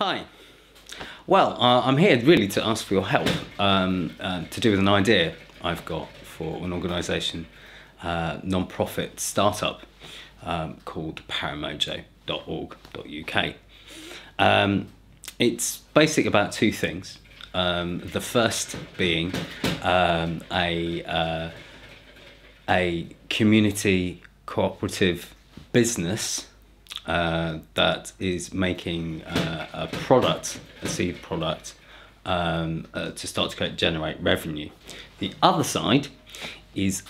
Hi. Well, I'm here really to ask for your help to do with an idea I've got for an organisation, non-profit startup called PARAMOJO.org.uk. It's basically about two things. The first being a community cooperative business that is making a product, a seed product, to start to generate revenue. The other side is,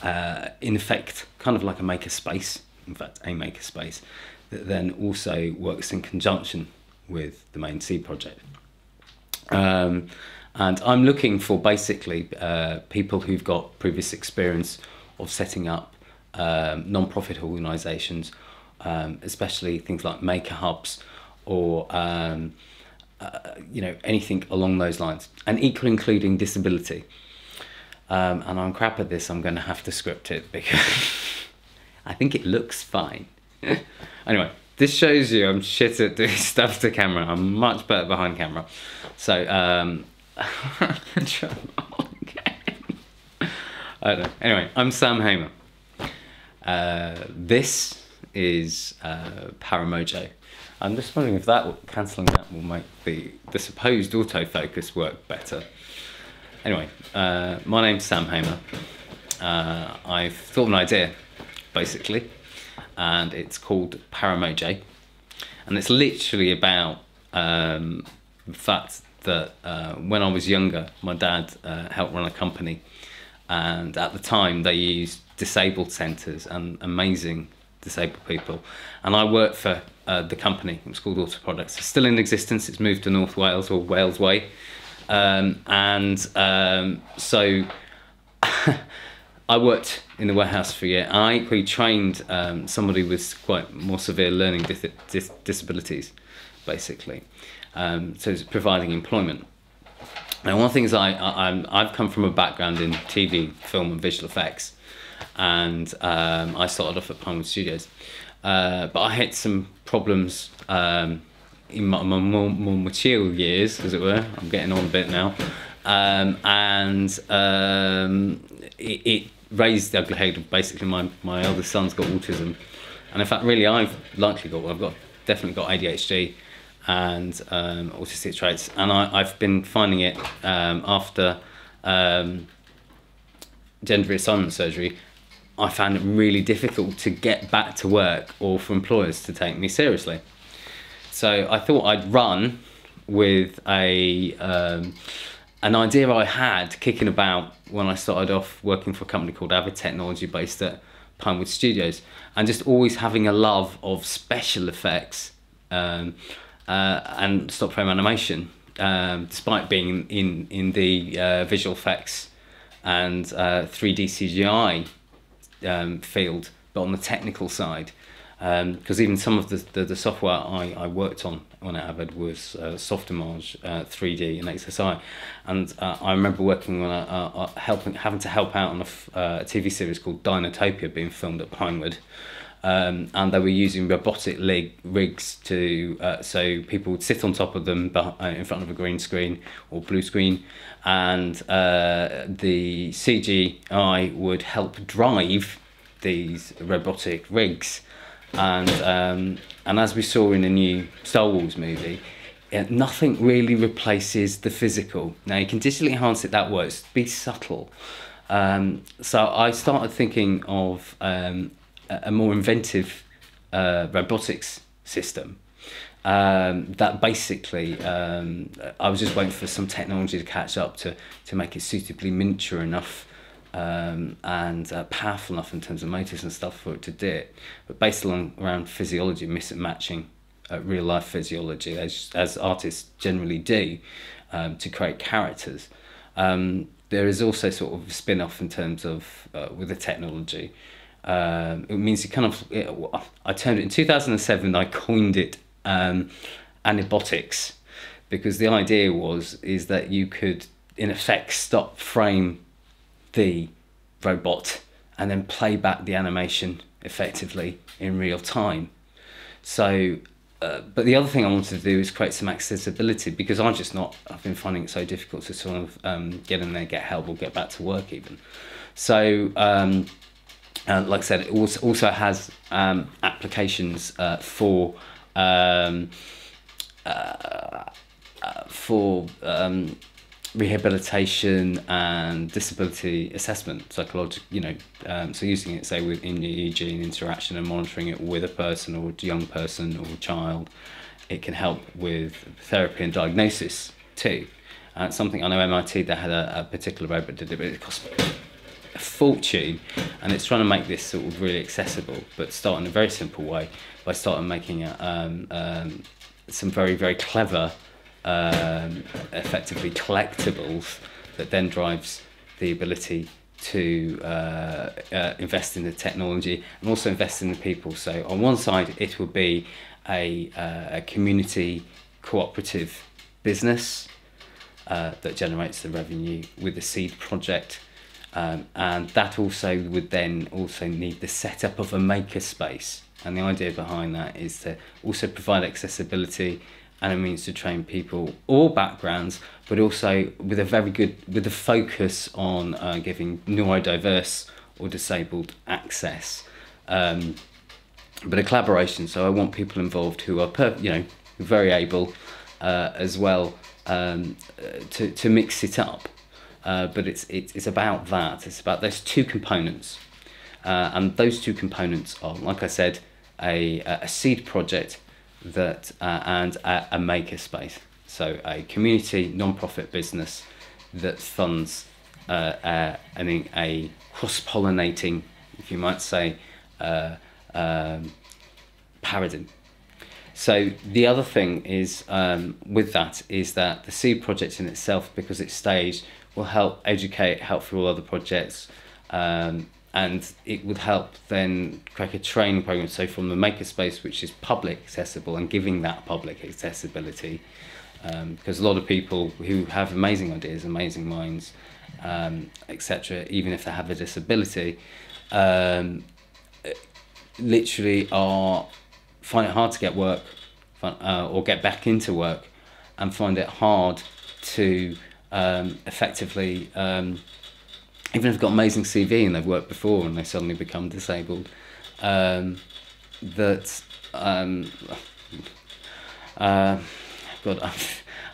in effect, kind of like a makerspace, in fact, a makerspace, that then also works in conjunction with the main seed project. And I'm looking for basically people who've got previous experience of setting up non-profit organisations, especially things like maker hubs or anything along those lines, and equally including disability. And I'm crap at this. I'm going to have to script it because I think it looks fine. Anyway, this shows you I'm shit at doing stuff to camera. I'm much better behind camera. So I don't know. Anyway, I'm Sam Hamer. This is PARAMOJO. I'm just wondering if cancelling that will make the supposed autofocus work better. Anyway, my name's Sam Hamer. I've thought of an idea, basically, and it's called PARAMOJO, and it's literally about the fact that when I was younger, my dad helped run a company, and at the time they used disabled centres and amazing disabled people, and I worked for the company. It was called Auto Products. It's still in existence. It's moved to North Wales, or Wales Way, so I worked in the warehouse for a year, and I equally trained somebody with quite more severe learning disabilities, basically. So it's providing employment. And one of the things I've come from a background in TV, film and visual effects, and I started off at Pinewood Studios, but I had some problems in my more mature years, as it were. I'm getting on a bit now, it raised the ugly head of basically my eldest son's got autism, and in fact really I've definitely got ADHD and autistic traits, and I've been finding it after gender reassignment surgery. I found it really difficult to get back to work or for employers to take me seriously. So I thought I'd run with an idea I had kicking about when I started off working for a company called Avid Technology based at Pinewood Studios, and just always having a love of special effects and stop frame animation, despite being in the visual effects and 3D CGI field, but on the technical side, because even some of the software I worked on when at Avid was Softimage, 3D and XSI, and I remember working on having to help out on a TV series called Dinotopia being filmed at Pinewood, and they were using robotic rigs to so people would sit on top of them in front of a green screen or blue screen, and the CGI would help drive these robotic rigs, and as we saw in the new Star Wars movie, nothing really replaces the physical. Now you can digitally enhance it, that works, be subtle. So I started thinking of a more inventive robotics system that basically I was just waiting for some technology to catch up to make it suitably miniature enough and powerful enough in terms of motors and stuff for it to do it, but based around physiology, matching real life physiology as artists generally do to create characters. There is also sort of a spin-off in terms of with the technology. It means you kind of, I turned it in 2007. I coined it anibotics, because the idea is that you could in effect stop frame the robot and then play back the animation effectively in real time. So but the other thing I wanted to do is create some accessibility, because I've been finding it so difficult to sort of get in there, get help, or get back to work even. So, like I said, it also has applications for rehabilitation and disability assessment, psychological, so using it, say, in EEG and interaction and monitoring it with a person or a young person or a child. It can help with therapy and diagnosis too. It's something I know MIT, they had a particular robot that did it, but it cost a fortune, and it's trying to make this sort of really accessible, but start in a very simple way by starting making some very, very clever effectively collectibles that then drives the ability to invest in the technology and also invest in the people. So on one side it would be a community cooperative business that generates the revenue with the seed project, and that also would then also need the setup of a makerspace, and the idea behind that is to also provide accessibility and a means to train people, all backgrounds, but also with a focus on giving neurodiverse or disabled access, but a collaboration. So I want people involved who are very able as well, to mix it up, but it's about that. It's about those two components, and those two components are, like I said, a seed project that and a makerspace, so a community non-profit business that funds a cross-pollinating, if you might say, paradigm. So the other thing is with that is that the seed project in itself, because it's staged, will help educate, help through all other projects, and it would help then create a training program. So from the makerspace, which is public accessible, and giving that public accessibility, because a lot of people who have amazing ideas, amazing minds, etc., even if they have a disability, literally find it hard to get work, or get back into work, and find it hard to effectively, even if they've got amazing CV and they've worked before and they suddenly become disabled, God,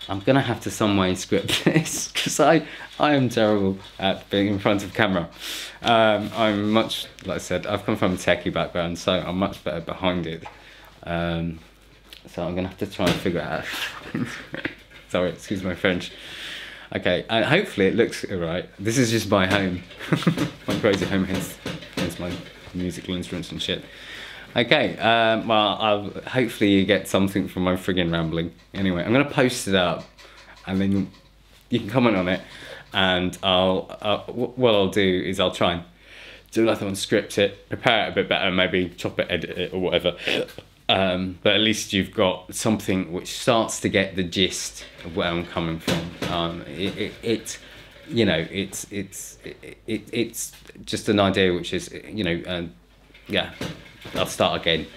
I'm gonna have to some way script this, because I am terrible at being in front of camera. I'm much, like I said, I've come from a techie background, so I'm much better behind it. So I'm gonna have to try and figure it out. Sorry, excuse my French. Okay, and hopefully it looks alright. This is just my home, my crazy home, hence my musical instruments and shit. Okay, well, hopefully you get something from my friggin' rambling. Anyway, I'm gonna post it up, and then you can comment on it, and what I'll do is I'll try and do nothing, script it, prepare it a bit better, maybe chop it, edit it, or whatever. But at least you've got something which starts to get the gist of where I'm coming from. It's just an idea which is, yeah, I'll start again.